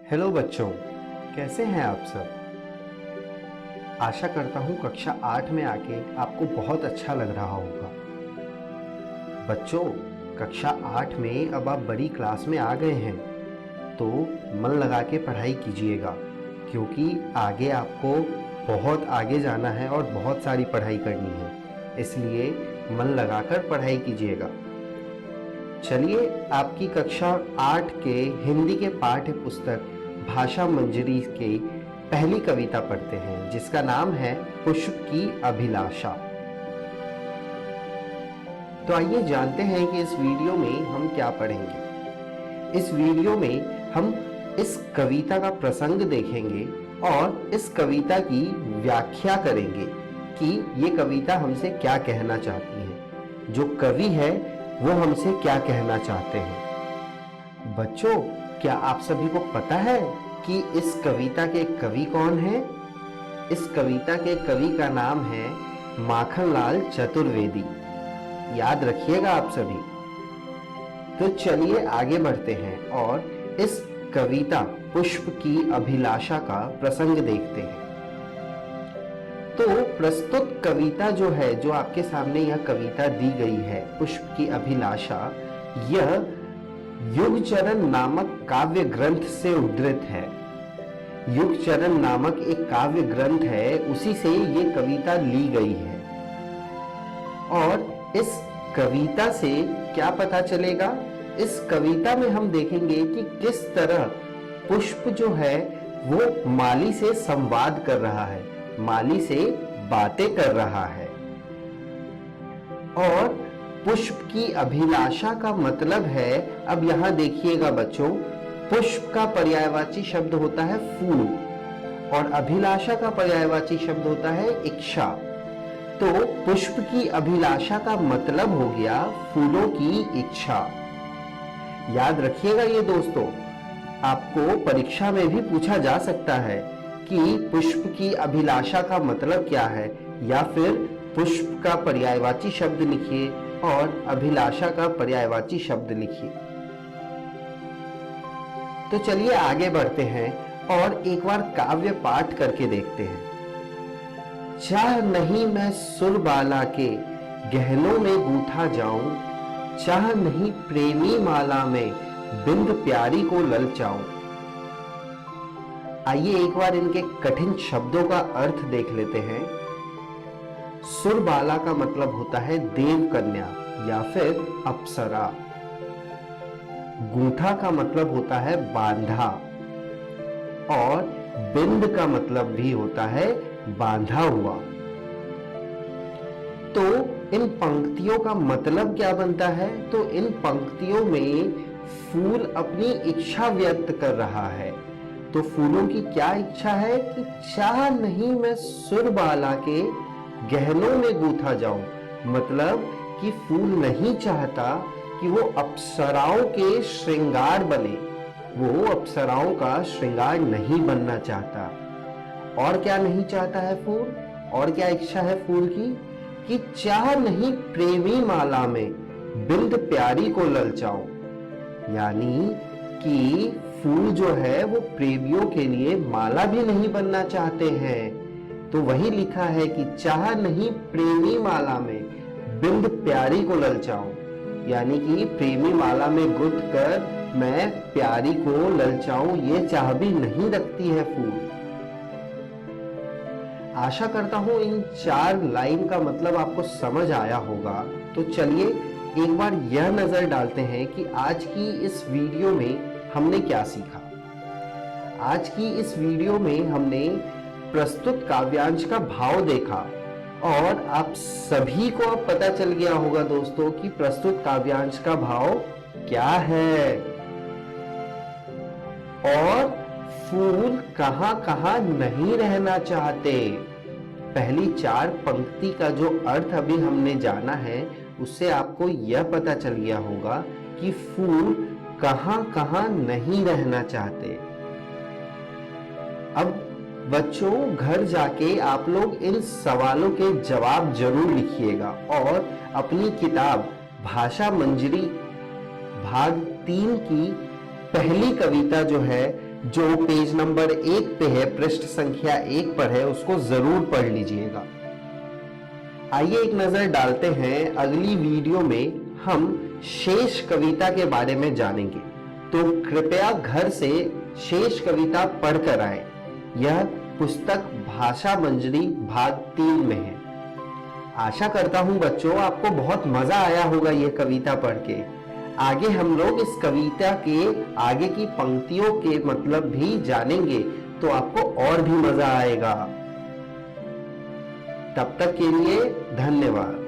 Hello बच्चों, कैसे हैं आप सब। आशा करता हूँ कक्षा 8 में आके आपको बहुत अच्छा लग रहा होगा। बच्चों, कक्षा 8 में अब आप बड़ी क्लास में आ गए हैं, तो मन लगा के पढ़ाई कीजिएगा, क्योंकि आगे आपको बहुत आगे जाना है और बहुत सारी पढ़ाई करनी है। इसलिए मन लगाकर पढ़ाई कीजिएगा। चलिए आपकी कक्षा 8 के हिंदी के पाठ्य पुस्तक भाषा मंजरी की पहली कविता पढ़ते हैं, जिसका नाम है पुष्प की अभिलाषा। तो आइए जानते हैं कि इस वीडियो में हम क्या पढ़ेंगे। इस वीडियो में हम इस कविता का प्रसंग देखेंगे और इस कविता की व्याख्या करेंगे कि ये कविता हमसे क्या कहना चाहती है, जो कवि है वो हमसे क्या कहना चाहते हैं। बच्चों, क्या आप सभी को पता है कि इस कविता के कवि कौन हैं? इस कविता के कवि का नाम है माखनलाल चतुर्वेदी। याद रखिएगा आप सभी। तो चलिए आगे बढ़ते हैं और इस कविता पुष्प की अभिलाषा का प्रसंग देखते हैं। तो प्रस्तुत कविता जो है, जो आपके सामने यह कविता दी गई है, पुष्प की अभिलाषा, यह युगचरण नामक काव्य ग्रंथ से उद्धृत है। युगचरण नामक एक काव्य ग्रंथ है, उसी से ये कविता ली गई है। और इस कविता से क्या पता चलेगा? इस कविता में हम देखेंगे कि किस तरह पुष्प जो है वो माली से संवाद कर रहा है, माली से बातें कर रहा है। और पुष्प की अभिलाषा का मतलब है, अब यहां देखिएगा बच्चों, पुष्प का पर्यायवाची शब्द होता है फूल और अभिलाषा का पर्यायवाची शब्द होता है इच्छा। तो पुष्प की अभिलाषा का मतलब हो गया फूलों की इच्छा। याद रखिएगा ये दोस्तों, आपको परीक्षा में भी पूछा जा सकता है कि पुष्प की अभिलाषा का मतलब क्या है, या फिर पुष्प का पर्यायवाची शब्द लिखिए और अभिलाषा का पर्यायवाची शब्द लिखिए। तो चलिए आगे बढ़ते हैं और एक बार काव्य पाठ करके देखते हैं। चाह नहीं मैं सुरबाला के गहनों में गूंथा जाऊं, चाह नहीं प्रेमी माला में बिंद प्यारी को ललचाऊं। आइए एक बार इनके कठिन शब्दों का अर्थ देख लेते हैं। सुरबाला का मतलब होता है देव कन्या या फिर अप्सरा। गूंठा का मतलब होता है बांधा, और बिंद का मतलब भी होता है बांधा हुआ। तो इन पंक्तियों का मतलब क्या बनता है? तो इन पंक्तियों में फूल अपनी इच्छा व्यक्त कर रहा है। तो फूलों की क्या इच्छा है कि चाह नहीं मैं सुरबाला के गहनों में गूंथा जाऊं, मतलब कि फूल नहीं चाहता कि वो अप्सराओं के श्रृंगार बने, वो अप्सराओं का श्रृंगार नहीं बनना चाहता। और क्या नहीं चाहता है फूल? और क्या इच्छा है फूल की? कि चाह नहीं प्रेमी माला में बिंद प्यारी को ललचाऊं, यानी कि फूल जो है वो प्रेमियों के लिए माला भी नहीं बनना चाहते हैं। तो वही लिखा है कि चाह नहीं प्रेमी माला में बिंद प्यारी को ललचाऊं, यानी कि प्रेमी माला में गुंथ कर मैं प्यारी को ललचाऊं, ये चाह भी नहीं रखती है फूल। आशा करता हूं इन 4 लाइन का मतलब आपको समझ आया होगा। तो चलिए एक बार यह नजर डालते हैं कि आज की इस वीडियो में हमने क्या सीखा। आज की इस वीडियो में हमने प्रस्तुत काव्यांश का भाव देखा, और आप सभी को अब पता चल गया होगा दोस्तों कि प्रस्तुत काव्यांश का भाव क्या है और फूल कहां कहां नहीं रहना चाहते। पहली 4 पंक्ति का जो अर्थ अभी हमने जाना है, उससे आपको यह पता चल गया होगा कि फूल कहां कहां नहीं रहना चाहते। अब बच्चों, घर जाके आप लोग इन सवालों के जवाब जरूर लिखिएगा और अपनी किताब भाषा मंजरी भाग 3 की पहली कविता जो है जो पेज नंबर 1 पे है, पृष्ठ संख्या 1 पर है, उसको जरूर पढ़ लीजिएगा। आइए एक नजर डालते हैं अगली वीडियो में हम शेष कविता के बारे में जानेंगे। तो कृपया घर से शेष कविता पढ़कर आए। यह पुस्तक भाषा मंजरी भाग 3 में है। आशा करता हूं बच्चों आपको बहुत मजा आया होगा ये कविता पढ़ के। आगे हम लोग इस कविता के आगे की पंक्तियों के मतलब भी जानेंगे, तो आपको और भी मजा आएगा। तब तक के लिए धन्यवाद।